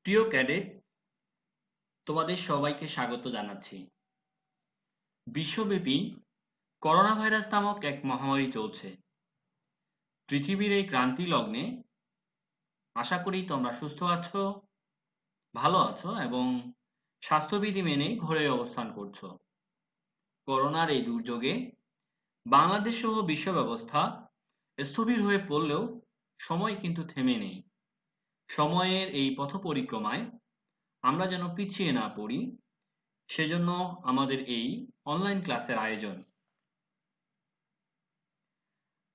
প্রিয় ক্যাডেট, তোমাদের সবাইকে স্বাগত জানাচ্ছি। বিশ্বব্যাপী করোনা ভাইরাস নামক এক মহামারী চলছে। পৃথিবীর এই ক্রান্তি লগ্নে আশা করি তোমরা সুস্থ আছো, ভালো আছো এবং স্বাস্থ্যবিধি মেনে ঘরে অবস্থান করছো। করোনার এই দুর্যোগে বাংলাদেশ সহ বিশ্ব ব্যবস্থা স্থবির হয়ে পড়লেও সময় কিন্তু থেমে নেই। সময়ের এই পথ পরিক্রমায় আমরা যেন পিছিয়ে না পড়ি, সেজন্য আমাদের এই অনলাইন ক্লাসের আয়োজন।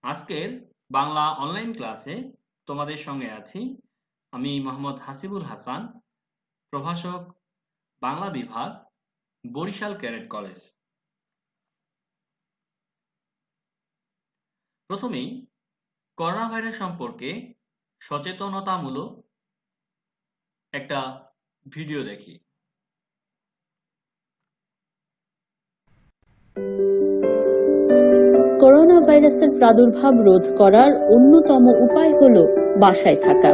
আজকের বাংলা অনলাইন ক্লাসে তোমাদের সঙ্গে আছি আমি মোহাম্মদ হাসিবুল হাসান, প্রভাষক, বাংলা বিভাগ, বরিশাল ক্যাডেট কলেজ। প্রথমেই করোনা ভাইরাস সম্পর্কে সচেতনতামূলক একটা ভিডিও দেখি। করোনা ভাইরাসের প্রাদুর্ভাব রোধ করার অন্যতম উপায় হলো বাসায় থাকা।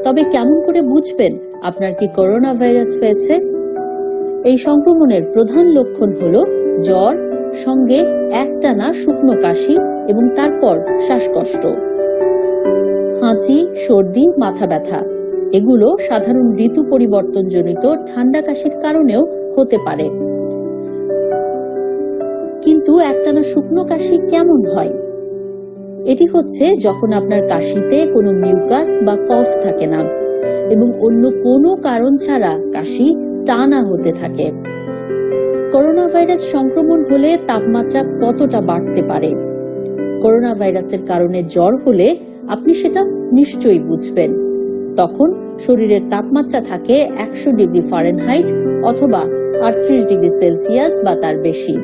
তবে কেমন করে বুঝবেন আপনার কি করোনা ভাইরাস হয়েছে? এই সংক্রমণের প্রধান লক্ষণ হলো জ্বর, সঙ্গে একটানা শুকনো কাশি এবং তারপর শ্বাসকষ্ট, হাঁচি, সর্দি, মাথা ব্যথা। এগুলো সাধারণ ঋতু পরিবর্তনজনিত ঠান্ডা কাশির কারণেও হতে পারে। কিন্তু একটানা শুকনো কাশি কেমন হয়? এটি হচ্ছে যখন আপনার কাশিতে কোনো মিউকাস বা কফ থাকে না এবং অন্য কোনো কারণ ছাড়া কাশি টানা হতে থাকে। করোনা ভাইরাস সংক্রমণ হলে তাপমাত্রা কতটা বাড়তে পারে? করোনা ভাইরাসের কারণে জ্বর হলে আপনি সেটা নিশ্চয়ই বুঝবেন। তখন শরীরের তাপমাত্রা থাকে 100 ডিগ্রি ফারেনহাইট অথবা 38 ডিগ্রি সেলসিয়াস বা তার বেশি।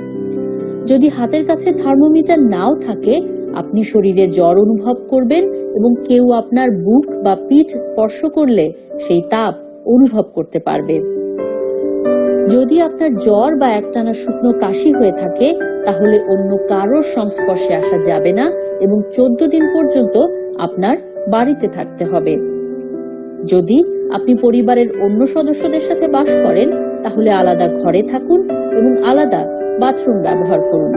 যদি হাতের কাছে থার্মোমিটার নাও থাকে, আপনি শরীরে জ্বর অনুভব করবেন এবং কেউ আপনার বুক বা পিঠ স্পর্শ করলে সেই তাপ অনুভব করতে পারবে। যদি আপনার জ্বর বা একটানা শুকনো কাশি হয়ে থাকে, তাহলে অন্য কারোর সংস্পর্শে আসা যাবে না এবং 14 দিন পর্যন্ত আপনার বাড়িতে থাকতে হবে। যদি আপনি পরিবারের অন্য সদস্যদের সাথে বাস করেন, তাহলে আলাদা ঘরে থাকুন এবং আলাদা বাথরুম ব্যবহার করুন।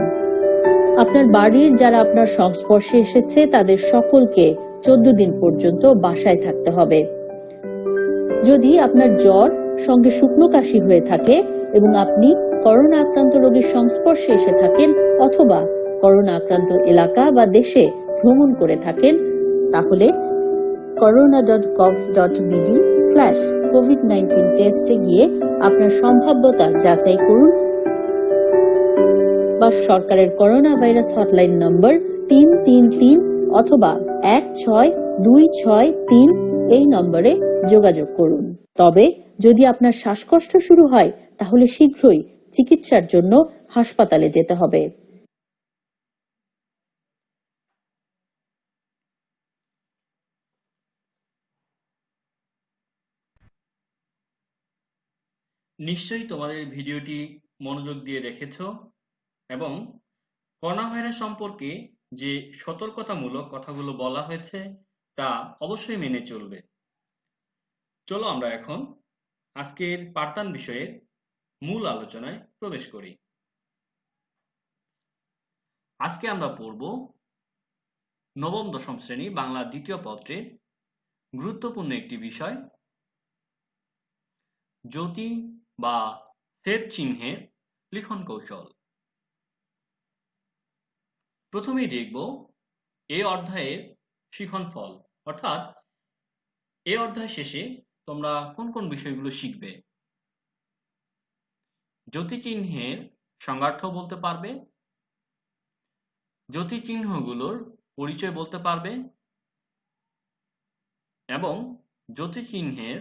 আপনার বাড়ির যারা আপনার সংস্পর্শে এসেছে তাদের সকলকে 14 দিন পর্যন্ত বাসায় থাকতে হবে। যদি আপনার জ্বর সঙ্গে শুকনো কাশি হয়ে থাকে এবং আপনি করোনা আক্রান্ত রোগীর সংস্পর্শে এসে থাকেন অথবা করোনা আক্রান্ত এলাকা বা দেশে ভ্রমণ করে থাকেন, তাহলে corona.gov.bd/covid19 টেস্টে গিয়ে আপনার সম্ভাব্যতা যাচাই করুন বা সরকারের করোনা ভাইরাস হটলাইন নম্বর 333 অথবা 16263 এই নম্বরে যোগাযোগ করুন। তবে যদি আপনার শ্বাসকষ্ট শুরু হয়, তাহলে শীঘ্রই চিকিৎসার জন্য হাসপাতালে যেতে হবে। নিশ্চয়ই তোমাদের ভিডিওটি মনোযোগ দিয়ে দেখেছো এবং করোনা ভাইরাস সম্পর্কে যে সতর্কতামূলক কথাগুলো বলা হয়েছে তা অবশ্যই মেনে চলবে। চলো আমরা এখন আজকের পাঠদান বিষয়ের মূল আলোচনায় প্রবেশ করি। আজকে আমরা পড়ব নবম দশম শ্রেণী বাংলা দ্বিতীয় পত্রের গুরুত্বপূর্ণ একটি বিষয়, জ্যোতি বা সেট চিহ্নের লিখন কৌশল। প্রথমেই দেখব এই অধ্যায়ের শিখন ফল, অর্থাৎ এই অধ্যায় শেষে তোমরা কোন কোন বিষয়গুলো শিখবে। জ্যোতি চিহ্নের সংজ্ঞার্থ বলতে পারবে, জ্যোতি চিহ্নগুলোর পরিচয় বলতে পারবে এবং জ্যোতি চিহ্নের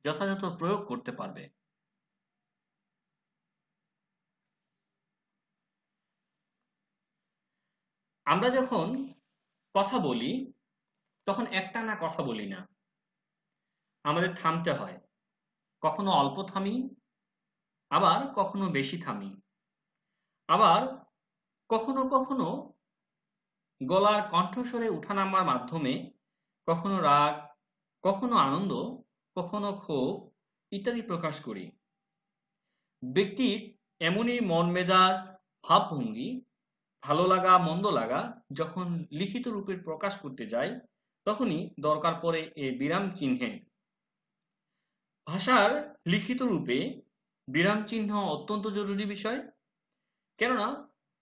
যথাযথ প্রয়োগ করতে পারবে। আমরা যখন কথা বলি তখন একটানা কথা বলি না, আমাদের থামতে হয়। কখনো অল্প থামি, আবার কখনো বেশি থামি, আবার কখনো কখনো গলার কণ্ঠস্বরে উঠানামার মাধ্যমে কখনো রাগ, কখনো আনন্দ কখনো ক্ষোভ ইত্যাদি প্রকাশ করি। ব্যক্তির এমনই মন মেজাজ, ভাবভঙ্গি, ভালো লাগা মন্দ লাগা যখন লিখিত রূপে প্রকাশ করতে যাই, তখনই দরকার পড়ে এ বিরাম চিহ্নের। ভাষার লিখিত রূপে বিরাম চিহ্ন অত্যন্ত জরুরি বিষয়, কেননা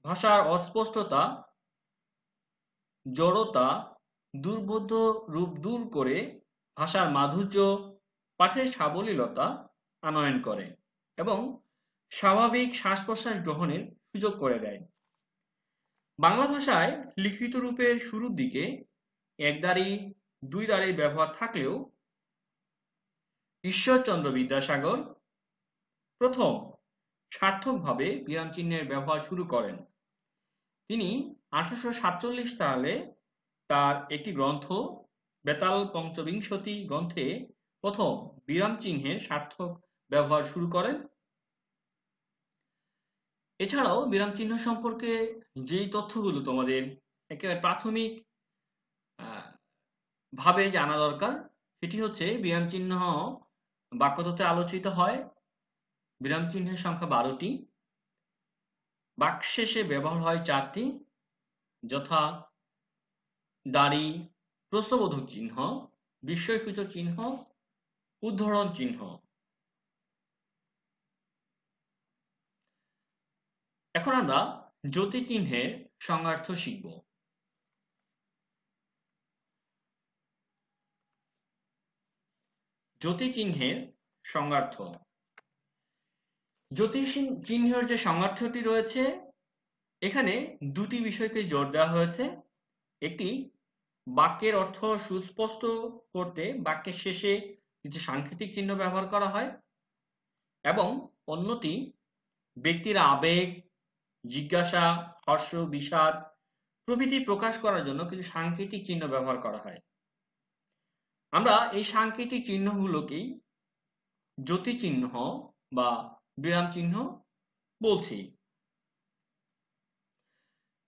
ভাষার অস্পষ্টতা, জড়তা, দুর্বোধ্য রূপ দূর করে ভাষার মাধুর্য, পাঠের সাবলীলতা আনয়ন করে এবং স্বাভাবিক শ্বাস-প্রশ্বাস গ্রহণের সুযোগ করে দেয়। বাংলা ভাষায় লিখিত রূপের শুরুর দিকে একদাড়ি, দুই দাড়ির ব্যবহার থাকলেও ঈশ্বরচন্দ্র বিদ্যাসাগর প্রথম সার্থকভাবে বিরাম চিহ্নের ব্যবহার শুরু করেন। তিনি 1847 সালে তার একটি গ্রন্থ বেতাল পঞ্চবিংশতি গ্রন্থে প্রথম বিরাম চিহ্নের সার্থক ব্যবহার শুরু করেন। এছাড়াও বিরাম চিহ্ন সম্পর্কে যেই তথ্যগুলো তোমাদের একেবারে প্রাথমিক ভাবে জানা দরকার, সেটি হচ্ছে বিরাম চিহ্ন বাক্যতত্ত্বে আলোচিত হয়। বিরাম চিহ্নের সংখ্যা 12টি। বাক্যশেষে ব্যবহার হয় 4টি, যথা দাড়ি, প্রশ্নবোধক চিহ্ন, বিস্ময়সূচক চিহ্ন, উদ্ধরণ চিহ্ন। এখন আমরা যতি চিহ্নের সংজ্ঞার্থ শিখব। যতি চিহ্নের সংজ্ঞার্থ। যতি চিহ্নের যে সংজ্ঞার্থটি রয়েছে, এখানে দুটি বিষয়কে জোর দেওয়া হয়েছে। একটি, বাক্যের অর্থ সুস্পষ্ট করতে বাক্যের শেষে কিছু সাংকেতিক চিহ্ন ব্যবহার করা হয়, এবং অন্যটি, ব্যক্তির আবেগ, জিজ্ঞাসা, হর্ষ, বিষাদ প্রভৃতি প্রকাশ করার জন্য কিছু সাংকেতিক চিহ্ন ব্যবহার করা হয়। আমরা এই সাংকেতিক চিহ্নগুলোকেই যতি চিহ্ন বা বিরাম চিহ্ন বলছি।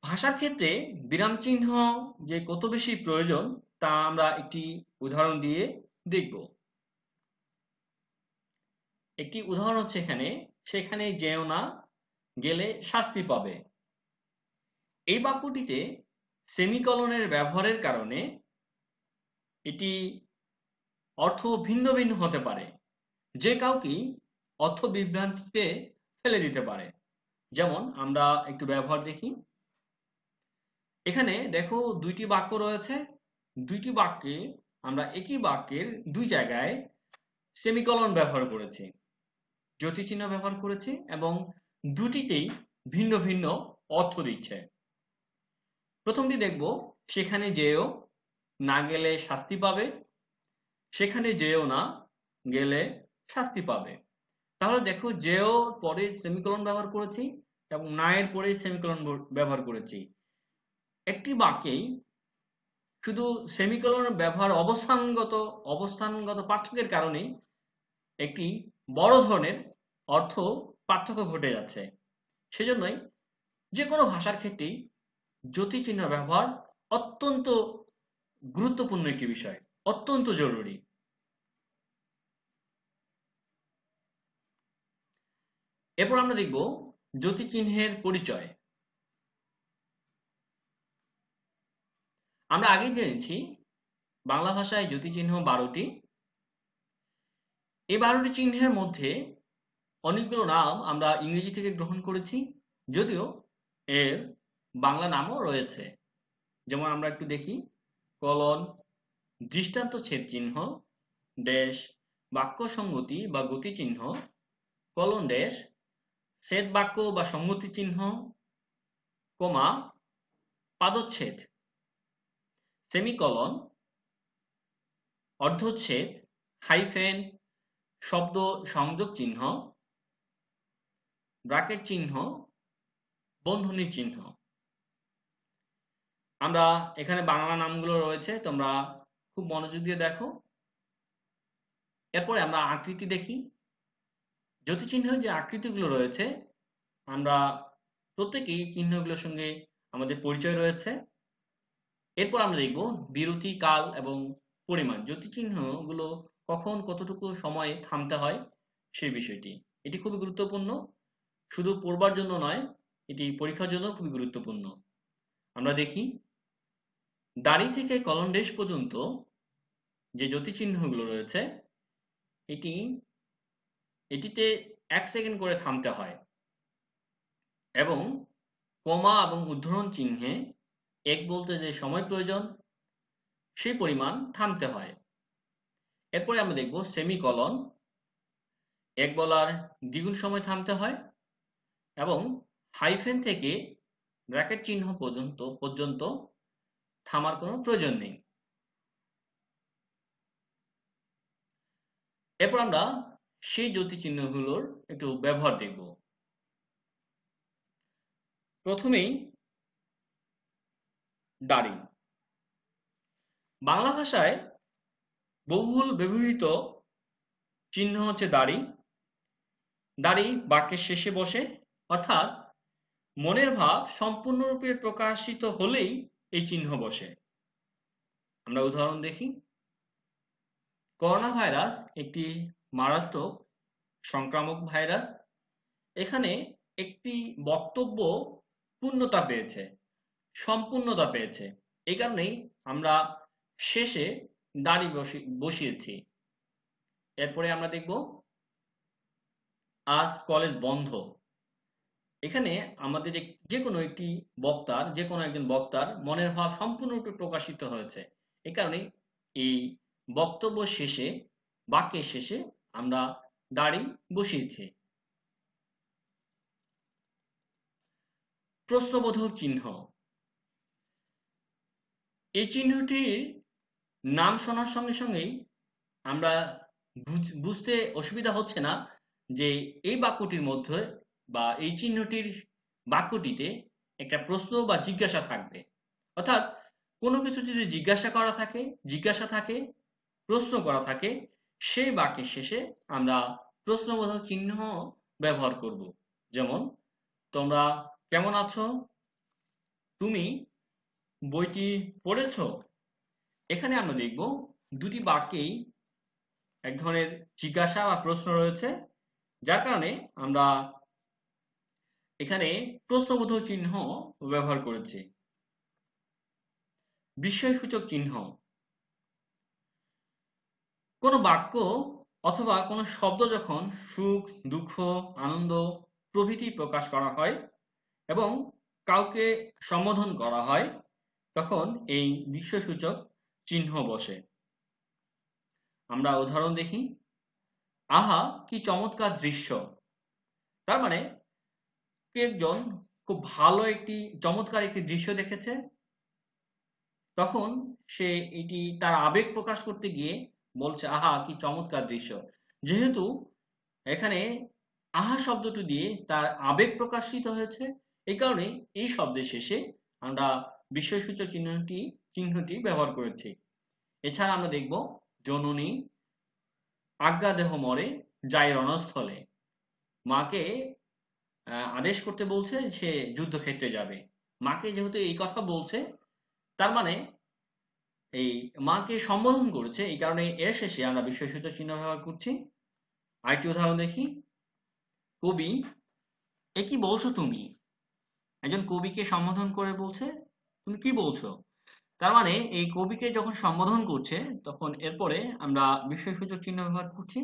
ভাষার ক্ষেত্রে বিরাম চিহ্ন যে কত বেশি প্রয়োজন তা আমরা একটি উদাহরণ দিয়ে দেখব। একটি উদাহরণ হচ্ছে এখানে, সেখানে যেও না, গেলে শাস্তি পাবে। এই বাক্যটিতে সেমিকলনের ব্যবহারের কারণে এটি অর্থ ভিন্ন ভিন্ন হতে পারে, যে কাউকে অর্থ বিভ্রান্তিতে ফেলে দিতে পারে। যেমন আমরা একটু ব্যবহার দেখি। এখানে দেখো দুইটি বাক্য রয়েছে, দুইটি বাক্যে আমরা একই বাক্যের দুই জায়গায় সেমিকলন ব্যবহার করেছি, যতি চিহ্ন ব্যবহার করেছি, এবং দুটিতেই ভিন্ন ভিন্ন অর্থ দিচ্ছে। প্রথমটি দেখব, সেখানে যেও না, গেলে শাস্তি পাবে। সেখানে যেও না, গেলে শাস্তি পাবে। তাহলে দেখো, যেও পরে সেমিকলন ব্যবহার করেছি এবং না এর পরে সেমিকলন ব্যবহার করেছি। একটি বাক্যেই শুধু সেমিকলন ব্যবহার অবস্থানগত পার্থক্যের কারণেই একটি বড় ধরনের অর্থ পার্থক্য ঘটে যাচ্ছে। সেজন্যই যে কোনো ভাষার ক্ষেত্রেই যতি চিহ্ন ব্যবহার অত্যন্ত গুরুত্বপূর্ণ একটি বিষয়, অত্যন্ত জরুরি। এরপর আমরা দেখব যতি চিহ্নের পরিচয়। আমরা আগেই জেনেছি বাংলা ভাষায় যতি চিহ্ন 12টি। এই 12টি চিহ্নের মধ্যে অনেকগুলো নাম আমরা ইংরেজি থেকে গ্রহণ করেছি, যদিও এর বাংলা নামও রয়েছে। যেমন আমরা একটু দেখি, কলন, দৃষ্টান্ত ছেদ চিহ্ন, ড্যাশ, বাক্য সংগতি বা গতি চিহ্ন, কলন ড্যাশ, ছেদ বাক্য বা সংগতি চিহ্ন, কমা, পাদচ্ছেদ, সেমিকলন, অর্ধচ্ছেদ, হাইফেন, শব্দ সংযোগ চিহ্ন, ব্র্যাকেট চিহ্ন, বন্ধনী চিহ্ন। আমরা এখানে বাংলা নামগুলো রয়েছে, তোমরা খুব মনোযোগ দিয়ে দেখো। এরপরে আমরা আকৃতি দেখি। যতি চিহ্নের যে আকৃতিগুলো রয়েছে, আমরা প্রত্যেকেই চিহ্নগুলোর সঙ্গে আমাদের পরিচয় রয়েছে। এরপর আমরা দেখব বিরতি, কাল এবং পরিমাণ। যতি চিহ্নগুলো কখন কতটুকু সময় থামতে হয় সেই বিষয়টি। এটি খুবই গুরুত্বপূর্ণ, শুধু পড়বার জন্য নয়, এটি পরীক্ষার জন্য খুবই গুরুত্বপূর্ণ। আমরা দেখি দাড়ি থেকে কলনদেশ পর্যন্ত যে জ্যোতিচিহ্নগুলো রয়েছে, এটি এটিতে 1 সেকেন্ড করে থামতে হয় এবং কমা এবং উদ্ধরণ চিহ্নে এক বলতে যে সময় প্রয়োজন সেই পরিমাণ থামতে হয়। এরপরে আমরা দেখব সেমিকলন, এক বলার দ্বিগুণ সময় থামতে হয় এবং হাইফেন থেকে ব্র্যাকেট চিহ্ন পর্যন্ত থামার কোনো প্রয়োজন নেই। এরপর আমরা সেই জ্যোতিচিহ্নগুলোর একটু ব্যবহার দেখব। প্রথমেই দাড়ি। বাংলা ভাষায় বহুল ব্যবহৃত চিহ্ন হচ্ছে দাড়ি। দাড়ি বাক্যের শেষে বসে, অর্থাৎ মনের ভাব সম্পূর্ণরূপে প্রকাশিত হলেই এই চিহ্ন বসে। আমরা উদাহরণ দেখি। করোনা ভাইরাস একটি মারাত্মক সংক্রামক ভাইরাস। এখানে একটি বক্তব্য পূর্ণতা পেয়েছে, সম্পূর্ণতা পেয়েছে। এই কারণেই আমরা শেষে দাড়ি বসিয়েছি। এরপরে আমরা দেখব আজ কলেজ বন্ধ। এখানে আমাদের যে কোনো একজন বক্তার মনের ভাব সম্পূর্ণরূপে প্রকাশিত হয়েছে। এ কারণে এই বক্তব্য শেষে, বাক্যের শেষে আমরা দাড়ি বসিয়েছি। প্রশ্নবোধক চিহ্ন। এই চিহ্নটির নাম শোনার সঙ্গে সঙ্গেই আমরা বুঝতে অসুবিধা হচ্ছে না যে এই বাক্যটির মধ্যে বা এই চিহ্নটির বাক্যটিতে একটা প্রশ্ন বা জিজ্ঞাসা থাকবে। অর্থাৎ কোনো কিছু যদি জিজ্ঞাসা থাকে, প্রশ্ন করা থাকে, সেই বাক্যের শেষে আমরা প্রশ্নবোধক চিহ্ন ব্যবহার করব। যেমন, তোমরা কেমন আছো? তুমি বইটি পড়েছ? এখানে আমরা দেখব দুটি বাক্যেই এক ধরনের জিজ্ঞাসা বা প্রশ্ন রয়েছে, যার কারণে আমরা এখানে প্রশ্নবোধক চিহ্ন ব্যবহার করেছি। বিস্ময়সূচক চিহ্ন। কোনো বাক্য অথবা কোনো শব্দ যখন সুখ, দুঃখ, আনন্দ প্রভৃতি প্রকাশ করা হয় এবং কাউকে সম্বোধন করা হয়, তখন এই বিস্ময়সূচক চিহ্ন বসে। আমরা উদাহরণ দেখি। আহা কি চমৎকার দৃশ্য। তার মানে কে একজন খুব ভালো চমৎকার একটি দৃশ্য দেখেছে, তখন সে এটি তার আবেগ প্রকাশ করতে গিয়ে বলছে আহা কি চমৎকার দৃশ্য। যেহেতু এখানে আহা শব্দটি দিয়ে তার আবেগ প্রকাশিত হয়েছে, এই কারণে এই শব্দের শেষে আমরা বিস্ময়সূচক চিহ্নটি ব্যবহার করেছি। এছাড়া আমরা দেখব জননী আজ্ঞা দেহ মরে যায় রণস্থলে। মাকে আদেশ করতে বলছে সে যুদ্ধক্ষেত্রে যাবে। মাকে যেহেতু এই কথা বলছে, তার মানে এই মাকে সম্বোধন করেছে, এই কারণে এর শেষে আমরা বিস্ময়সূচক চিহ্ন ব্যবহার করছি। আরেকটি উদাহরণ দেখি। কবি, এ কি বলছো তুমি? একজন কবিকে সম্বোধন করে বলছে তুমি কি বলছো। তার মানে এই কবিকে যখন সম্বোধন করছে, তখন এরপরে আমরা বিস্ময়সূচক চিহ্ন ব্যবহার করছি।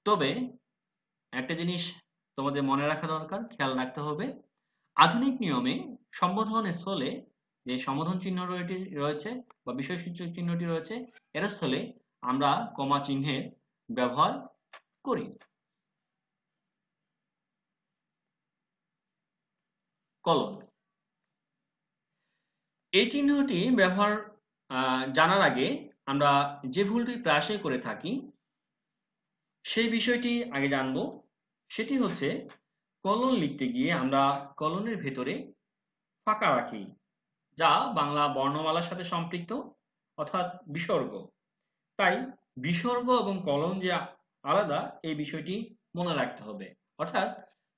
তবে একটা জিনিস তোমাদের মনে রাখা দরকার, খেয়াল রাখতে হবে, আধুনিক নিয়মে সম্বোধন স্থলে যে সম্বোধন চিহ্ন রয়েছে বা বিস্ময়সূচক চিহ্নটি রয়েছে, এর স্থলে আমরা কমা চিহ্নের ব্যবহার করি। কলন। এই চিহ্নটি ব্যবহার জানার আগে আমরা যে ভুলটি প্রায়শই করে থাকি সেই বিষয়টি আগে জানবো। সেটি হচ্ছে কলন লিখতে গিয়ে আমরা কলনের ভেতরে ফাঁকা রাখি, যা বাংলা বর্ণমালার সাথে সম্পৃক্ত, অর্থাৎ বিসর্গ। তাই বিসর্গ এবং কলন যে আলাদা, এই বিষয়টি মনে রাখতে হবে। অর্থাৎ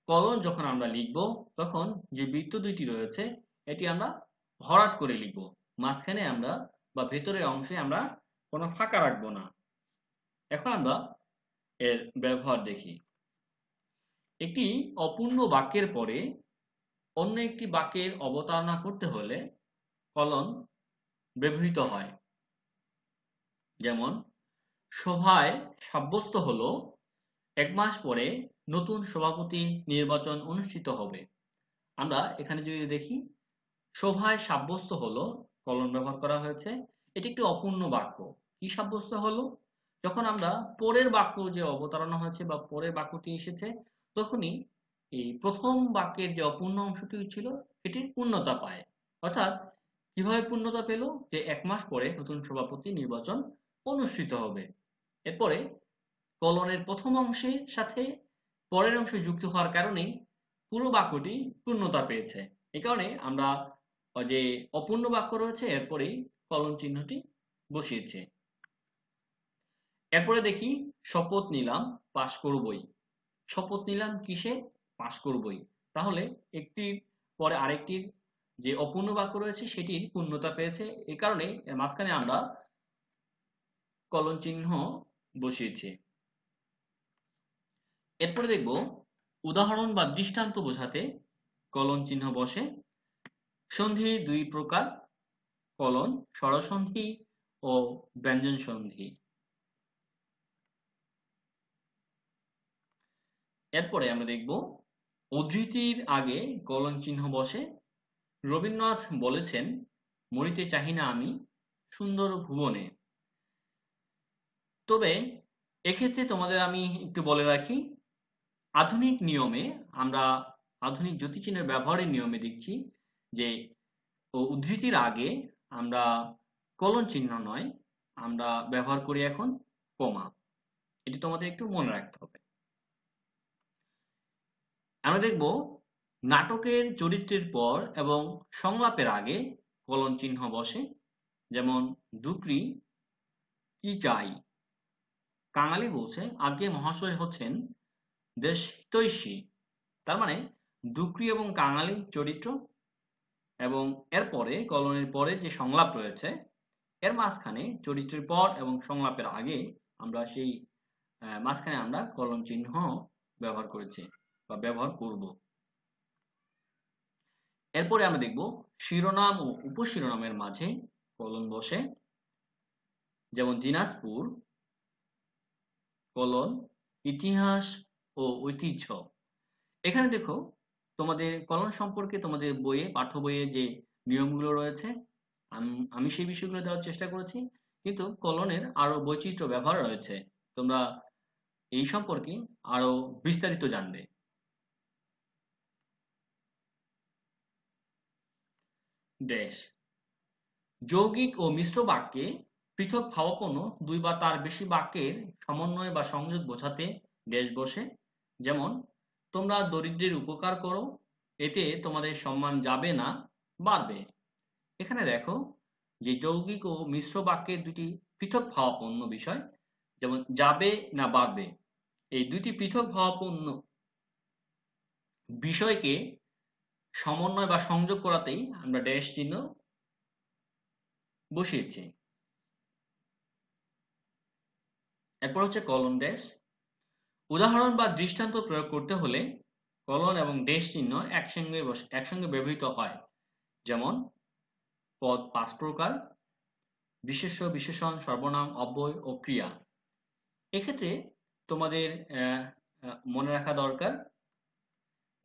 কলন যখন আমরা লিখব, তখন যে বৃত্ত দুইটি রয়েছে এটি আমরা ভরাট করে লিখব। মাঝখানে আমরা বা ভেতরের অংশে আমরা কোনো ফাঁকা রাখবো না। এখন আমরা এর ব্যবহার দেখি। একটি অপূর্ণ বাক্যের পরে অন্য একটি বাক্যের অবতারণা করতে হলে কলন ব্যবহৃত হয়। যেমন সভায় সাব্যস্ত হলো ১ মাস পরে নতুন সভাপতি নির্বাচন অনুষ্ঠিত হবে। আমরা এখানে যদি দেখি সভায় সাব্যস্ত হলো, কলন ব্যবহার করা হয়েছে। এটি একটি অপূর্ণ বাক্য। কি সাব্যস্ত হলো? যখন আমরা পরের বাক্য যে অবতারণা হয়েছে বা পরের বাক্যটি এসেছে, তখনই এই প্রথম বাক্যের যে অপূর্ণ অংশটি ছিল এটির পূর্ণতা পায়। অর্থাৎ কিভাবে পূর্ণতা পেল? যে ১ মাস পরে নতুন সভাপতি নির্বাচন অনুষ্ঠিত হবে। এরপরে কলনের প্রথম অংশের সাথে পরের অংশ যুক্ত হওয়ার কারণেই পুরো বাক্যটি পূর্ণতা পেয়েছে। এই কারণে আমরা যে অপূর্ণ বাক্য রয়েছে এরপরেই কলন চিহ্নটি বসিয়েছি। এরপরে দেখি শপথ নিলাম পাস করবই। শপথ নিলাম কিসে? পাস করবই। তাহলে একটির পরে আরেকটির যে অপূর্ণ বাক্য রয়েছে সেটির পূর্ণতা পেয়েছে। এই কারণে এর মাঝখানে আমরা কলন চিহ্ন বসিয়েছি। এরপরে দেখব উদাহরণ বা দৃষ্টান্ত বোঝাতে কলন চিহ্ন বসে। সন্ধি ২ প্রকার: কলন, স্বরসন্ধি ও ব্যঞ্জন সন্ধি। এরপরে আমরা দেখব উদ্ধৃতির আগে কলন চিহ্ন বসে। রবীন্দ্রনাথ বলেছেন, মরিতে চাহি না আমি সুন্দর ভুবনে। তবে এক্ষেত্রে তোমাদের আমি একটু বলে রাখি, আধুনিক নিয়মে আমরা আধুনিক যতিচিহ্নের ব্যবহারের নিয়মে দেখছি যে উদ্ধৃতির আগে আমরা কলন চিহ্ন নয়, আমরা ব্যবহার করি এখন কমা। এটি তোমাদের একটু মনে রাখতে হবে। আমরা দেখব নাটকের চরিত্রের পর এবং সংলাপের আগে কলন চিহ্ন বসে। যেমন ডুকরি কি চাই? কাঙালি বলছে, আজ্ঞে মহাশয় হচ্ছেন দেশহিতৈষী। তার মানে ডুকরি এবং কাঙালি চরিত্র, এবং এরপরে কলনের পরে যে সংলাপ রয়েছে এর মাঝখানে চরিত্রের পর এবং সংলাপের আগে আমরা সেই মাঝখানে আমরা কলন চিহ্ন ব্যবহার করেছি বা ব্যবহার করব। এরপরে আমরা দেখব শিরোনাম ও উপশিরোনামের মাঝে কলন বসে। যেমন দিনাজপুর কলন ইতিহাস ও ঐতিহ্য। এখানে দেখো তোমাদের কলন সম্পর্কে তোমাদের বইয়ে, পাঠ্য বইয়ে যে নিয়মগুলো রয়েছে আমি সেই বিষয়গুলো দেওয়ার চেষ্টা করেছি, কিন্তু কলনের আরো বৈচিত্র্য ব্যবহার রয়েছে। তোমরা এই সম্পর্কে আরো বিস্তারিত জানবে। ড্যাশ যৌগিক ও মিশ্র বাক্যে পৃথক ভাবাপন্ন দুই বা তার বেশি বাক্যের সমন্বয় বা সংযোগ বোঝাতে ড্যাশ বসে। যেমন তোমরা দরিদ্রের উপকার করো, এতে তোমাদের সম্মান যাবে না, বাড়বে। এখানে দেখো যে যৌগিক ও মিশ্র বাক্যের দুটি পৃথক ভাবাপন্ন বিষয়, যেমন যাবে না বাড়বে, এই দুটি পৃথক ভাবাপন্ন বিষয়কে সমন্বয় বা সংযোগ করাতেই আমরা ড্যাশ চিহ্ন বসিয়েছি। এরপর হচ্ছে কলন ড্যাশ। উদাহরণ বা দৃষ্টান্ত প্রয়োগ করতে হলে কলন এবং ড্যাশ চিহ্ন একসঙ্গে ব্যবহৃত হয়। যেমন পদ ৫ প্রকার: বিশেষ্য, বিশেষণ, সর্বনাম, অব্যয় ও ক্রিয়া। এক্ষেত্রে তোমাদের মনে রাখা দরকার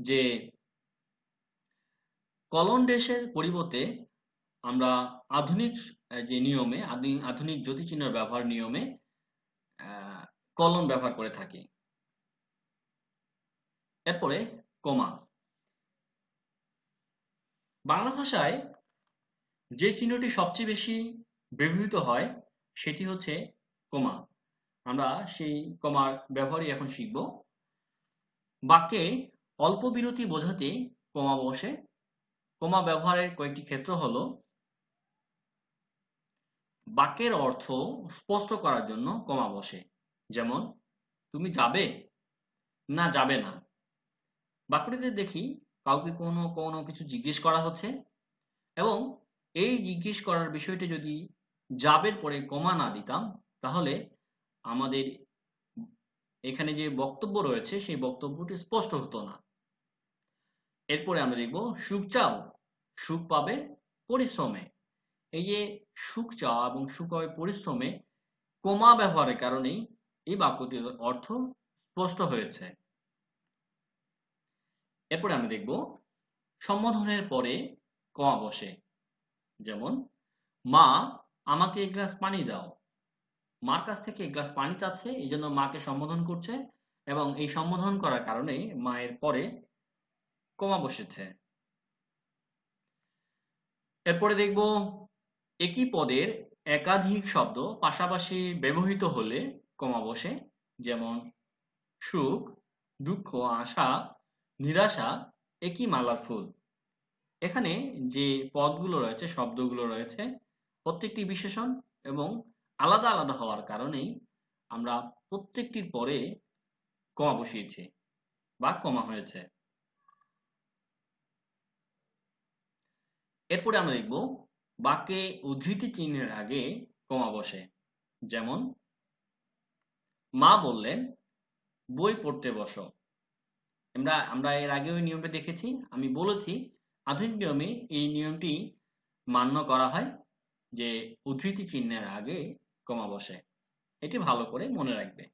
যে কলন ড্যাশের পরিবর্তে আমরা আধুনিক যে নিয়মে আধুনিক যতিচিহ্নের ব্যবহার নিয়মে কলন ব্যবহার করে থাকি। এরপরে কমা। বাংলা ভাষায় যে চিহ্নটি সবচেয়ে বেশি ব্যবহৃত হয় সেটি হচ্ছে কমা। আমরা সেই কমার ব্যবহারই এখন শিখব। বাক্যে অল্প বিরতি বোঝাতে কমা বসে। কমা ব্যবহারের কয়েকটি ক্ষেত্র হলো, বাক্যের অর্থ স্পষ্ট করার জন্য কমা বসে। যেমন তুমি যাবে না যাবে না। বাক্যটিতে দেখি কাউকে কোনো কোনো কিছু জিজ্ঞেস করা হচ্ছে এবং এই জিজ্ঞেস করার বিষয়টি যদি যাবের পরে কমা না দিতাম তাহলে আমাদের এখানে যে বক্তব্য রয়েছে সেই বক্তব্যটি স্পষ্ট হতো না। এরপরে আমরা দেখব সুখ চাও, সুখ পাবে পরিশ্রমে। এই যে সুখ চাওয়া এবং সুখ পাবে পরিশ্রমে কমা ব্যবহারের কারণেই এই বাক্যটির অর্থ স্পষ্ট হয়েছে। এরপরে আমরা দেখব সম্বোধনের পরে কমা বসে। যেমন মা আমাকে এক গ্লাস পানি দাও। মার কাছ থেকে এক গ্লাস পানি চাচ্ছে, এই জন্য মাকে সম্বোধন করছে এবং এই সম্বোধন করার কারণে মায়ের পরে কমা বসেছে। এরপরে দেখব একই পদের একাধিক শব্দ পাশাপাশি ব্যবহৃত হলে কমা বসে। যেমন সুখ, দুঃখ, আশা, নিরাশা একই মালার ফুল। এখানে যে পদগুলো রয়েছে, শব্দগুলো রয়েছে, প্রত্যেকটি বিশেষণ এবং আলাদা আলাদা হওয়ার কারণেই আমরা প্রত্যেকটির পরে কমা বসিয়েছি বা কমা হয়েছে। এরপরে আমরা দেখব বাক্যে উদ্ধৃতি চিহ্নের আগে কমা বসে। যেমন মা বললেন বই পড়তে বসো। আমরা এর আগেও এই নিয়মটা দেখেছি। আমি বলেছি আধুনিক নিয়মে এই নিয়মটি মান্য করা হয় যে উদ্ধৃতি চিহ্নের আগে কমা বসে। এটি ভালো করে মনে রাখবে।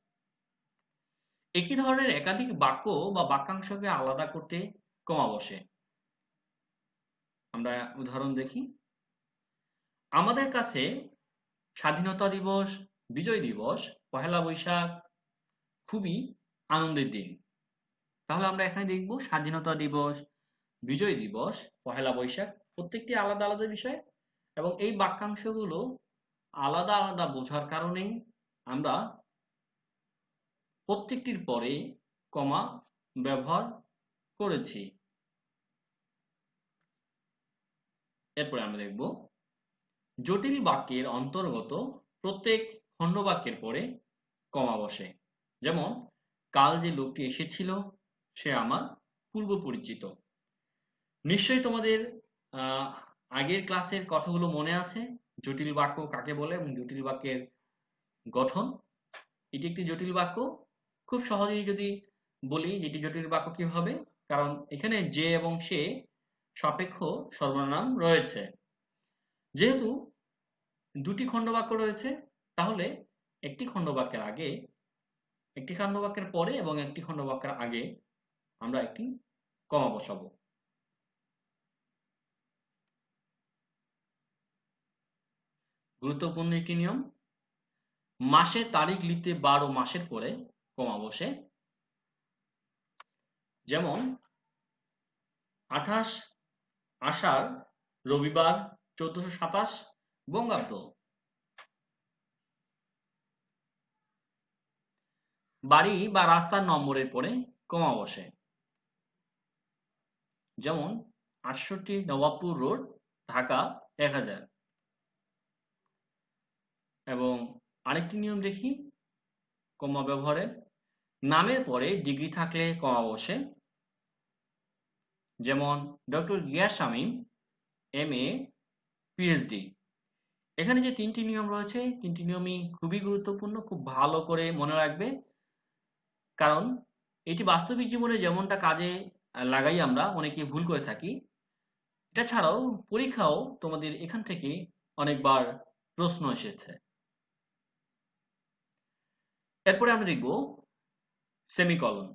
একই ধরনের একাধিক বাক্য বা বাক্যাংশকে আলাদা করতে কমা বসে। আমরা উদাহরণ দেখি। আমাদের কাছে স্বাধীনতা দিবস, বিজয় দিবস, পহেলা বৈশাখ খুবই আনন্দের দিন। তাহলে আমরা এখানে দেখব স্বাধীনতা দিবস, বিজয় দিবস, পহেলা বৈশাখ প্রত্যেকটি আলাদা আলাদা বিষয় এবং এই বাক্যাংশগুলো আলাদা আলাদা বোঝার কারণেই আমরা প্রত্যেকটির পরে কমা ব্যবহার করেছি। এরপরে আমরা দেখব জটিল বাক্যের অন্তর্গত প্রত্যেক খণ্ডবাক্যের পরে কমা বসে। যেমন কাল যে লোকটি এসেছিল সে আমার পূর্ব পরিচিত। নিশ্চয়ই তোমাদের আগের ক্লাসের কথাগুলো মনে আছে, জটিল বাক্য কাকে বলে এবং জটিল বাক্যের গঠন। এটি একটি জটিল বাক্য। খুব সহজেই যদি বলি এটি জটিল বাক্য কি হবে, কারণ এখানে যে এবং সে সাপেক্ষ সর্বনাম রয়েছে। যেহেতু দুটি খণ্ডবাক্য রয়েছে তাহলে একটি খণ্ডবাক্যের আগে, একটি খণ্ডবাক্যের পরে এবং একটি খণ্ডবাক্যের আগে আমরা একটি কমা বসাবো। গুরুত্বপূর্ণ একটি নিয়ম। মাসের তারিখ লিখতে 12 মাসের পরে কমা বসে। যেমন 28 আষাঢ় রবিবার 1427 বঙ্গাব্দ। বাড়ি বা রাস্তার নম্বরের পরে কমা বসে। যেমন 68 নবাবপুর রোড, ঢাকা 1000। এবং আরেকটি নিয়ম দেখি কমা ব্যবহারের। নামের পরে ডিগ্রি থাকলে কমা বসে। যেমন doctor Gias Shamim MA PhD। এখানে যে তিনটি নিয়ম রয়েছে তিনটি নিয়মই খুবই গুরুত্বপূর্ণ, খুব ভালো করে মনে রাখবে, কারণ এটি বাস্তবিক জীবনে যেমনটা কাজে লাগাই আমরা অনেকে ভুল করে থাকি, এটা ছাড়াও পরীক্ষাও তোমাদের এখান থেকে অনেকবার প্রশ্ন এসেছে। এরপরে আমরা দেখব সেমিকলন।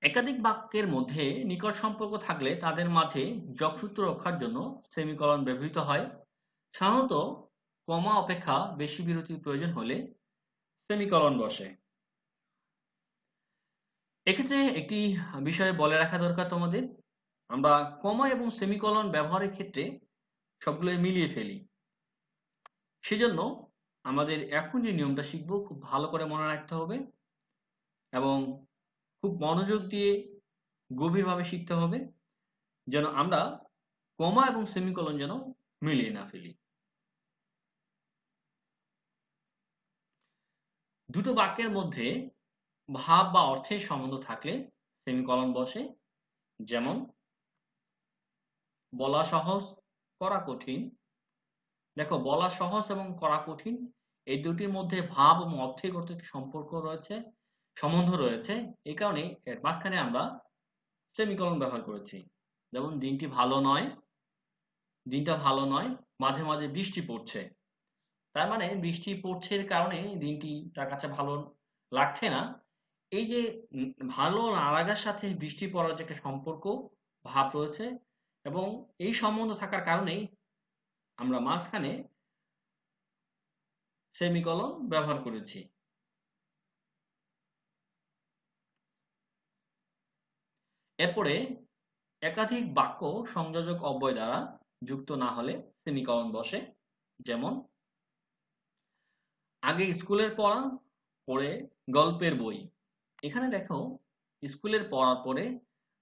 একাধিক বাক্যের মধ্যে নিকট সম্পর্ক থাকলে তাদের মাঝে যোগসূত্র রক্ষার জন্য সেমিকলন ব্যবহৃত হয়। সাধারণত কমা অপেক্ষা বেশি বিরতির প্রয়োজন হলে সেমিকলন বসে। এক্ষেত্রে একটি বিষয় বলে রাখা দরকার তোমাদের, আমরা কমা এবং সেমিকলন ব্যবহারের ক্ষেত্রে সবগুলো মিলিয়ে ফেলি। সেজন্য আমাদের এখন যে নিয়মটা শিখবো খুব ভালো করে মনে রাখতে হবে এবং খুব মনোযোগ দিয়ে গভীরভাবে শিখতে হবে, যেন আমরা কমা এবং সেমিকলন যেন মিলিয়ে না ফেলি। দুটো বাক্যের মধ্যে ভাব বা অর্থের সম্বন্ধ থাকলে সেমিকলন বসে। যেমন বলা সহজ, করা কঠিন। দেখো বলা সহজ এবং করা কঠিন এই দুটির মধ্যে ভাব এবং অর্থের গত একটি সম্পর্ক রয়েছে, সম্বন্ধ রয়েছে। এই কারণে এর মাঝখানে আমরা সেমিকোলন ব্যবহার করেছি। যেমন দিনটা ভালো নয়, মাঝে মাঝে বৃষ্টি পড়ছে। তার মানে বৃষ্টি পড়ছে এর কারণে দিনটি তার কাছে ভালো লাগছে না। এই যে ভালো না লাগার সাথে বৃষ্টি পড়ার যে একটা সম্পর্ক ভাব রয়েছে, এবং এই সম্বন্ধ থাকার কারণেই আমরা মাঝখানে সেমিকোলন ব্যবহার করেছি। এরপরে একাধিক বাক্য সংযোজক অব্যয় দ্বারা যুক্ত না হলে সেমিকোলন বসে। যেমন আগে স্কুলের পড়া, পরে গল্পের বই। এখানে দেখো স্কুলের পড়ার পরে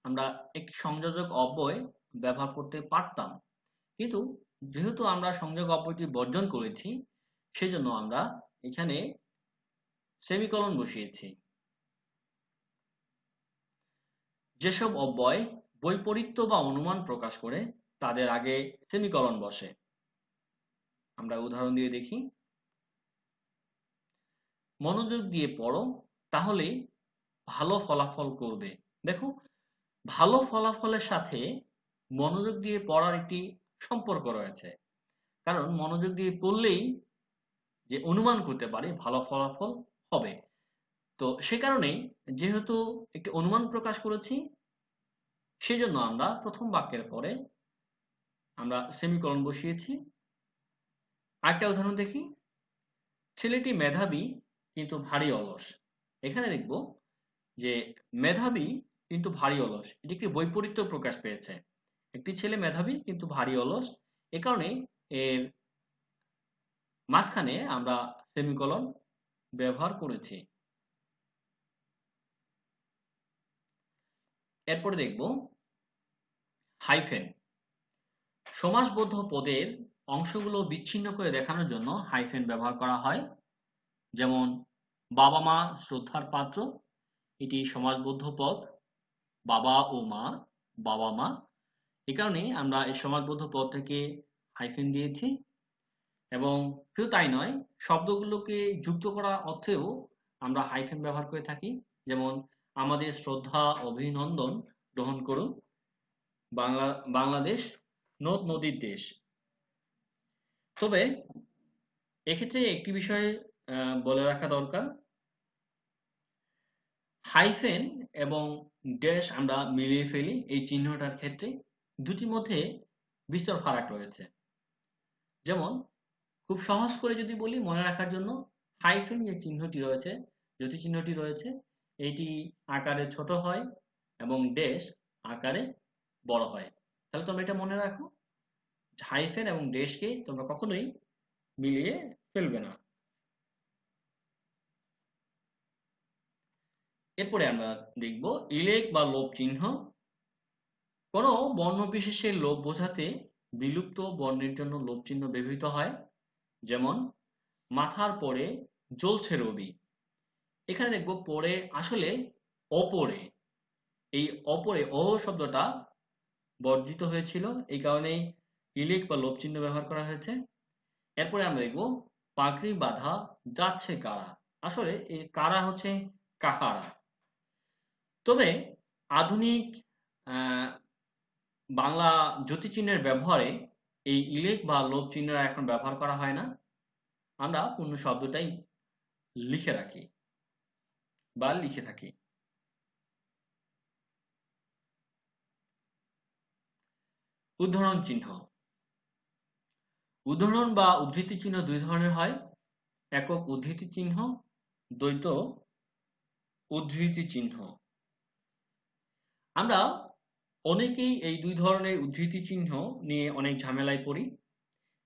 আমরা একটি সংযোজক অব্যয় ব্যবহার করতে পারতাম, কিন্তু যেহেতু আমরা সংযোগ অব্যয়টি বর্জন করেছি, সেজন্য আমরা এখানে সেমিকোলন বসিয়েছি। যেসব অব্যয় বৈপরীত্য বা অনুমান প্রকাশ করে তাদের আগে সেমিকোলন বসে। আমরা উদাহরণ দিয়ে দেখি। মনোযোগ দিয়ে পড়ো, তাহলেই ভালো ফলাফল করবে। দেখো, ভালো ফলাফলের সাথে মনোযোগ দিয়ে পড়ার একটি সম্পর্ক রয়েছে। কারণ মনোযোগ দিয়ে পড়লেই যে অনুমান করতে পারে ভালো ফলাফল হবে। তো সে কারণেই যেহেতু একটি অনুমান প্রকাশ করেছি, সেজন্য আমরা প্রথম বাক্যের পরে আমরা সেমিকোলন বসিয়েছি। আরেকটা উদাহরণ দেখি। ছেলেটি মেধাবী কিন্তু ভারী অলস। এখানে দেখব যে মেধাবী কিন্তু ভারী অলস, এটি একটি বৈপরীত্য প্রকাশ পেয়েছে। একটি ছেলে মেধাবী কিন্তু ভারী অলস, এ কারণে এর মাঝখানে আমরা সেমিকোলন ব্যবহার করেছি। এরপরে দেখব হাইফেন। সমাসবদ্ধ পদের অংশগুলো বিচ্ছিন্ন করে দেখানোর জন্য হাইফেন ব্যবহার করা হয়। যেমন বাবা মা শ্রদ্ধার পাত্র, এটি সমাসবদ্ধ পদ। বাবা ও মা, বাবা মা। এই কারণে আমরা এই সমাসবদ্ধ পদটাকে হাইফেন দিয়েছি। এবং শুধু তাই নয়, শব্দগুলোকে যুক্ত করা অর্থেও আমরা হাইফেন ব্যবহার করে থাকি। যেমন আমাদের শ্রদ্ধা অভিনন্দন গ্রহণ করুন, বাংলাদেশ নদ নদীর দেশ। তবে এক্ষেত্রে একটি বিষয় বলে রাখা দরকার। হাইফেন এবং ড্যাশ আমরা মিলিয়ে ফেলি এই চিহ্নটার ক্ষেত্রে। দুটির মধ্যে বিস্তর ফারাক রয়েছে। যেমন খুব সহজ করে যদি বলি মনে রাখার জন্য, হাইফেন যে চিহ্নটি রয়েছে, জ্যোতি চিহ্নটি রয়েছে, এটি আকারে ছোট হয় এবং ড্যাশ আকারে বড় হয়। তাহলে তোমরা এটা মনে রাখো, হাইফেন এবং ড্যাশকে তোমরা কখনোই মিলিয়ে ফেলবে না। এরপরে আমরা দেখব ইলেক বা লোপ চিহ্ন। কোনো বর্ণ বিশেষের লোপ বোঝাতে বিলুপ্ত বর্ণের জন্য লোপ চিহ্ন ব্যবহৃত হয়। যেমন মাথার পরে জ্বলছে রবি। এখানে দেখব পরে আসলে অপরে। এই অপরে অ শব্দটা বর্জিত হয়েছিল, এই কারণে ইলেক বা লোপ চিহ্ন ব্যবহার করা হয়েছে। এরপরে আমরা দেখব পাগড়ি বাঁধা যাচ্ছে কারা। আসলে এই কারা হচ্ছে কাহারা। তবে আধুনিক বাংলা জ্যোতি চিহ্নের ব্যবহারে এই ইলেক বা লোপ চিহ্নরা এখন ব্যবহার করা হয় না। আমরা পূর্ণ শব্দটাই লিখে রাখি বা লিখে থাকি। উদ্ধরণ চিহ্ন। উদ্ধরণ বা উদ্ধৃতি চিহ্ন দুই ধরনের হয়। একক উদ্ধৃতি চিহ্ন, দ্বৈত উদ্ধৃতি চিহ্ন। আমরা অনেকেই এই দুই ধরনের উদ্ধৃতি চিহ্ন নিয়ে অনেক ঝামেলায় পড়ি।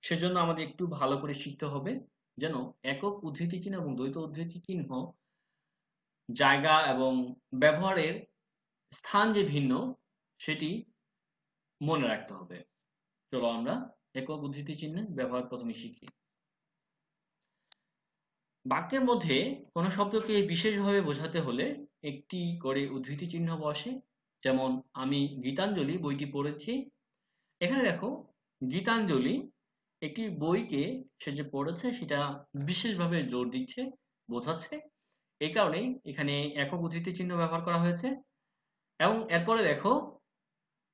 সেজন্য আমাদের একটু ভালো করে শিখতে হবে যেন একক উদ্ধৃতি চিহ্ন এবং দ্বৈত উদ্ধৃতি চিহ্ন জায়গা এবং ব্যবহারের স্থান যে ভিন্ন সেটি মনে রাখতে হবে। চলো আমরা একক উদ্ধৃতি চিহ্নের ব্যবহার প্রথমে শিখি। বাক্যের মধ্যে কোনো শব্দকে বিশেষভাবে বোঝাতে হলে একটি করে উদ্ধৃতি চিহ্ন বসে। যেমন আমি গীতাঞ্জলি বইটি পড়েছি। এখানে দেখো গীতাঞ্জলি একটি বইকে সে যে পড়েছে সেটা বিশেষভাবে জোর দিচ্ছে, বোঝাচ্ছে। এই কারণেই এখানে একক উদ্ধৃতি চিহ্ন ব্যবহার করা হয়েছে। এবং এরপরে দেখো,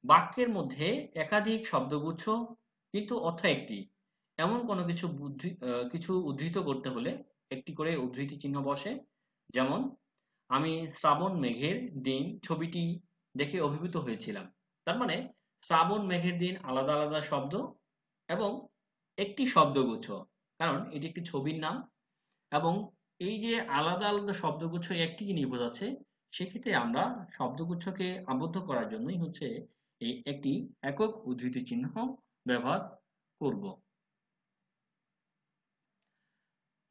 বাক্যের মধ্যে একাধিক শব্দগুচ্ছ কিন্তু অর্থ একটি, এমন কোনো কিছু উদ্ধৃত করতে হলে একটি করে উদ্ধৃতি চিহ্ন বসে। যেমন, আমি শ্রাবণ মেঘের দিন ছবিটি দেখে অভিভূত হয়েছিলাম। তার মানে শ্রাবণ মেঘের দিন আলাদা আলাদা শব্দ এবং একটি শব্দগুচ্ছ, কারণ এটি একটি ছবির নাম। এবং এই যে আলাদা আলাদা শব্দগুচ্ছ একটিকে নিয়ে বোঝাচ্ছে, সেক্ষেত্রে আমরা শব্দগুচ্ছকে আবদ্ধ করার জন্যই হচ্ছে এই একটি একক উদ্ধৃতি চিহ্ন ব্যবহার করব।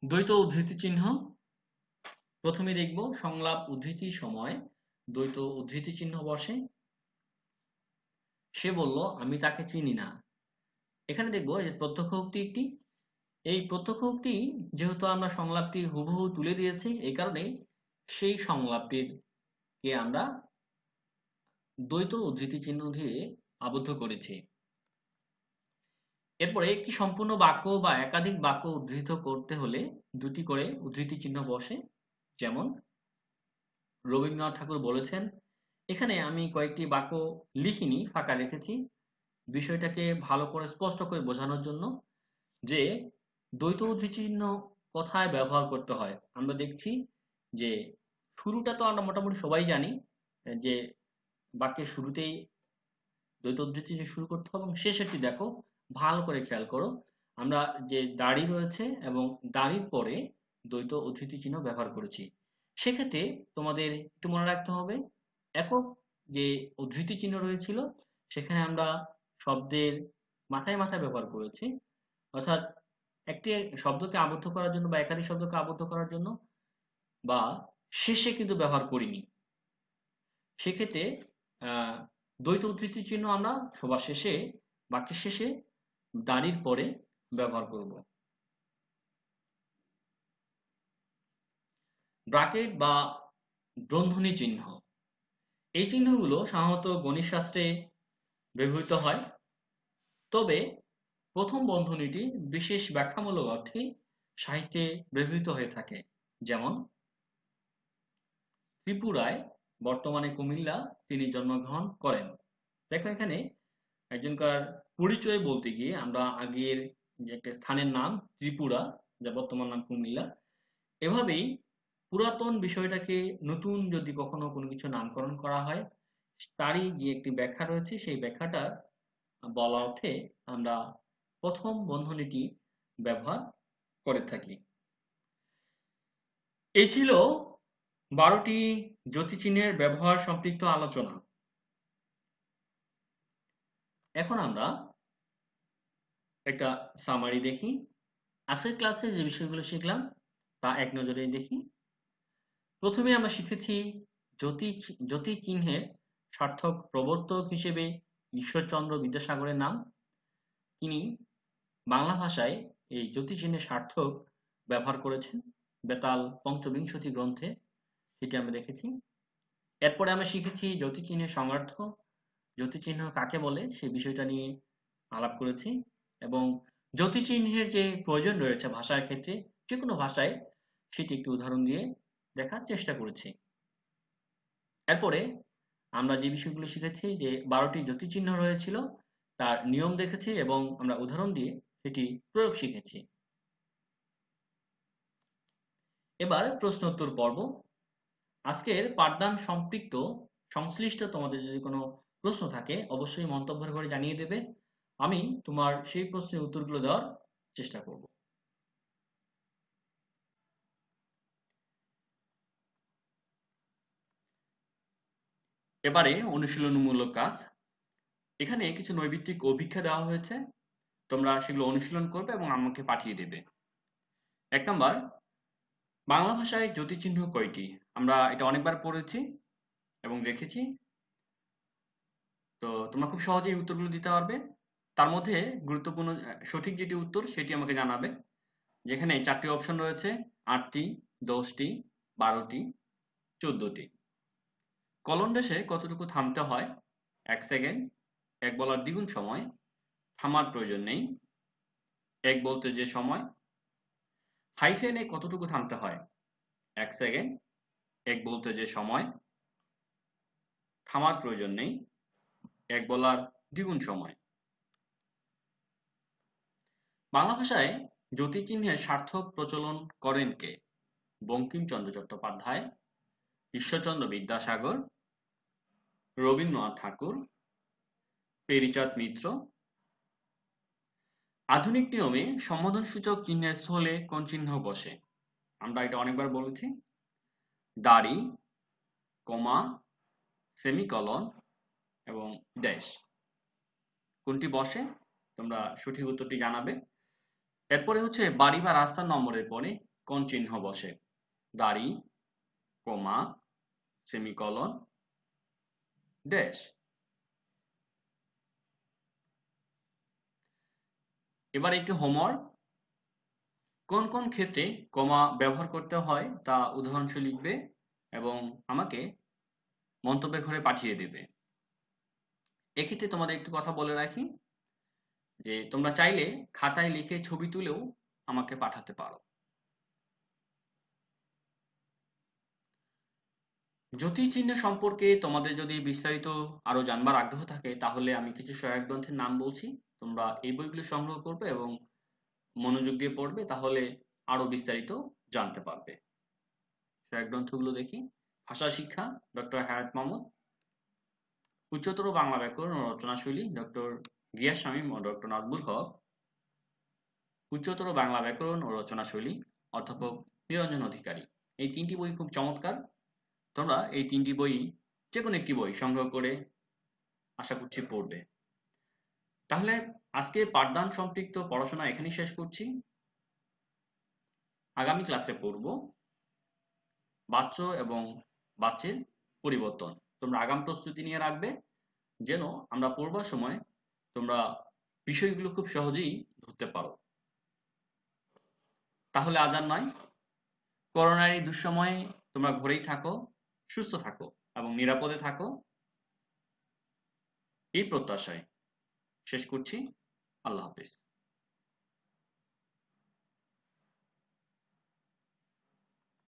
দ্বৈত উদ্ধৃতি চিহ্ন প্রথমে দেখব, সংলাপ উদ্ধৃতির সময় দ্বৈত উদ্ধৃতি চিহ্ন বসে। সে বলল, আমি তাকে চিনি না। এখানে দেখব যে প্রত্যক্ষ উক্তি একটি। এই প্রত্যক্ষ উক্তি যেহেতু আমরা সংলাপটি হুবহু তুলে দিয়েছি, এই কারণে সেই সংলাপটির কে আমরা দ্বৈত উদ্ধৃতি চিহ্ন দিয়ে আবদ্ধ করেছি। এরপরে একটি সম্পূর্ণ বাক্য বা একাধিক বাক্য উদ্ধৃত করতে হলে দুটি করে উদ্ধৃতি চিহ্ন বসে। যেমন, রবীন্দ্রনাথ ঠাকুর বলেছেন। এখানে আমি কয়েকটি বাক্য লিখিনি, ফাঁকা রেখেছি বিষয়টাকে ভালো করে স্পষ্ট করে বোঝানোর জন্য যে দ্বৈত উদ্ধৃতি চিহ্ন কোথায় ব্যবহার করতে হয়। আমরা দেখছি যে শুরুটা তো আমরা মোটামুটি সবাই জানি যে বাক্যের শুরুতেই দ্বৈত উদ্ধৃতি চিহ্ন শুরু করতে হবে, এবং শেষেরটি দেখো, ভালো করে খেয়াল করো, আমরা যে দাড়ি রয়েছে এবং দাড়ির পরে দ্বৈত উদ্ধৃতি চিহ্ন ব্যবহার করেছি। সেক্ষেত্রে তোমাদের একটু মনে রাখতে হবে, একক যে উদ্ধৃতি চিহ্ন রয়েছিল সেখানে আমরা শব্দের মাথায় মাথায় ব্যবহার করেছি, অর্থাৎ একটি শব্দকে আবদ্ধ করার জন্য বা একাধিক শব্দকে আবদ্ধ করার জন্য, বা শেষে কিন্তু ব্যবহার করিনি। সেক্ষেত্রে আহ দ্বৈত উদ্ধৃতি চিহ্ন আমরা সবার শেষে, বাক্যের শেষে দাড়ির পরে ব্যবহার করব। ব্রাকেট বা বন্ধনী চিহ্ন, এই চিহ্নগুলো সাধারণত গণিত শাস্ত্রে ব্যবহৃত হয়। তবে প্রথম বন্ধনীটি বিশেষ ব্যাখ্যামূলক অর্থে সাহিত্যে ব্যবহৃত হয়ে থাকে। যেমন, ত্রিপুরায়, বর্তমানে কুমিল্লা, তিনি জন্মগ্রহণ করেন। দেখো এখানে একজনকার পরিচয় বলতে গিয়ে আমরা আগের যে একটা স্থানের নাম ত্রিপুরা, যা বর্তমান নাম কুমিল্লা, এভাবেই পুরাতন বিষয়টাকে নতুন যদি কখনো কোনো কিছু নামকরণ করা হয়, তারই যে একটি ব্যাখ্যা রয়েছে সেই ব্যাখ্যাটা বলা অর্থে আমরা প্রথম বন্ধনীটি ব্যবহার করে থাকি। এই ছিল 12টি জ্যোতিচিহ্নের ব্যবহার সম্পৃক্ত আলোচনা। এখন আমরা একটা সামারি দেখি। আজকের ক্লাসে যে বিষয়গুলো শিখলাম তা এক নজরে দেখি। প্রথমে আমরা শিখেছি জ্যোতি চিহ্নের সার্থক প্রবর্তক হিসেবে ঈশ্বরচন্দ্র বিদ্যাসাগরের নাম। তিনি বাংলা ভাষায় এই জ্যোতি চিহ্নের সার্থক ব্যবহার করেছেন বেতাল পঞ্চবিংশতি গ্রন্থে, সেটি আমরা দেখেছি। এরপরে আমরা শিখেছি জ্যোতি চিহ্নের সংজ্ঞার্থ, জ্যোতি চিহ্ন কাকে বলে সেই বিষয়টা নিয়ে আলাপ করেছি, এবং জ্যোতি চিহ্নের যে প্রয়োজন রয়েছে ভাষার ক্ষেত্রে, যে কোনো ভাষায়, সেটি একটি উদাহরণ দিয়ে দেখার চেষ্টা করেছি। এরপরে আমরা যে বিষয়গুলো শিখেছি, যে 12টি জ্যোতি চিহ্ন রয়েছিল তার নিয়ম দেখেছি এবং আমরা উদাহরণ দিয়ে সেটি প্রয়োগ শিখেছি। এবার প্রশ্ন উত্তর পর্ব। আজকের পাঠদান সংশ্লিষ্ট তোমাদের যদি কোনো প্রশ্ন থাকে অবশ্যই মন্তব্যের ঘরে জানিয়ে দেবে, আমি তোমার সেই প্রশ্নের উত্তরগুলো দেওয়ার চেষ্টা করব। এবারে অনুশীলনমূলক কাজ। এখানে কিছু নৈর্ব্যক্তিক অভিক্ষা দেওয়া হয়েছে, তোমরা সেগুলো অনুশীলন করবে এবং আমাকে পাঠিয়ে দেবে। 1 নাম্বার, বাংলা ভাষায় জ্যোতিচিহ্ন কয়টি? আমরা এটা অনেকবার পড়েছি এবং দেখেছি, তো তোমরা খুব সহজেই উত্তরগুলো দিতে পারবে। তার মধ্যে গুরুত্বপূর্ণ সঠিক যেটি উত্তর সেটি আমাকে জানাবে। যেখানে 4টি অপশন রয়েছে: 8টি, 10টি, 12টি, 14টি। কলনদেশে কতটুকু থামতে হয়? 1 সেকেন্ড। 1 বলার দ্বিগুণ সময়, থামার প্রয়োজন নেই। এক বলতে যে সময়, হাইফেনে কতটুকু থামতে হয়? 1 সেকেন্ড। এক বলতে যে সময়, থামার প্রয়োজন নেই। এক বলার দ্বিগুণ সময়। বাংলা ভাষায় যতিচিহ্নের সার্থক প্রচলন করেন কে? বঙ্কিমচন্দ্র চট্টোপাধ্যায়, ঈশ্বরচন্দ্র বিদ্যাসাগর, রবীন্দ্রনাথ ঠাকুর, পেরিচাঁদ মিত্র। আধুনিক নিয়মে সম্বোধনসূচক চিহ্নের স্থলে কোন চিহ্ন বসে? আমরা এটা অনেকবার বলেছি। দাড়ি, কমা, সেমিকলন এবং ড্যাশ। কোনটি বসে? তোমরা সঠিক উত্তরটি জানাবে। এরপরে হচ্ছে বাড়ি বা রাস্তার নম্বরের পরে কোন চিহ্ন বসে? দাড়ি, কমা, সেমিকলন, ড্যাশ। এবার একটি হোমওয়ার্ক। কোন কোন ক্ষেত্রে কমা ব্যবহার করতে হয় তা উদাহরণসহ লিখবে এবং আমাকে মন্তব্যের ঘরে পাঠিয়ে দেবে। এক্ষেত্রে তোমাদের একটু কথা বলে রাখি যে তোমরা চাইলে খাতায় লিখে ছবি তুলেও আমাকে পাঠাতে পারো। জ্যোতির্চিহ্ন সম্পর্কে তোমাদের যদি বিস্তারিত আরো জানবার আগ্রহ থাকে তাহলে আমি কিছু সহায়ক গ্রন্থের নাম বলছি, তোমরা এই বইগুলো সংগ্রহ করবে এবং মনোযোগ দিয়ে পড়বে, তাহলে আরো বিস্তারিত জানতে পারবে। সহায়ক গ্রন্থগুলো দেখি। ভাষা শিক্ষা, ডক্টর হায়াত মাহমুদ। উচ্চতর বাংলা ব্যাকরণ ও রচনাশৈলী, ডক্টর গিয়াস শামীম ও ডক্টর নাজমুল হক। উচ্চতর বাংলা ব্যাকরণ ও রচনাশৈলী, অধ্যাপক নিরঞ্জন অধিকারী। এই তিনটি বই খুব চমৎকার। তোমরা এই তিনটি বই, যে কোনো একটি বই সংগ্রহ করে আশা করছি পড়বে। তাহলে আজকে পাঠদান সম্পৃক্ত পড়াশোনা এখানেই শেষ করছি। আগামী ক্লাসে পড়ব বাচ্য এবং বাচ্যের পরিবর্তন। তোমরা আগাম প্রস্তুতি নিয়ে রাখবে যেন আমরা পড়বার সময় তোমরা বিষয়গুলো খুব সহজেই ধরতে পারো। তাহলে আজ আর নয়, করোনার এই দুঃসময়ে তোমরা ঘরেই থাকো, সুস্থ থাকো এবং নিরাপদে থাকো, এই প্রত্যাশায় শেষ করছি। আল্লাহ হাফেজ।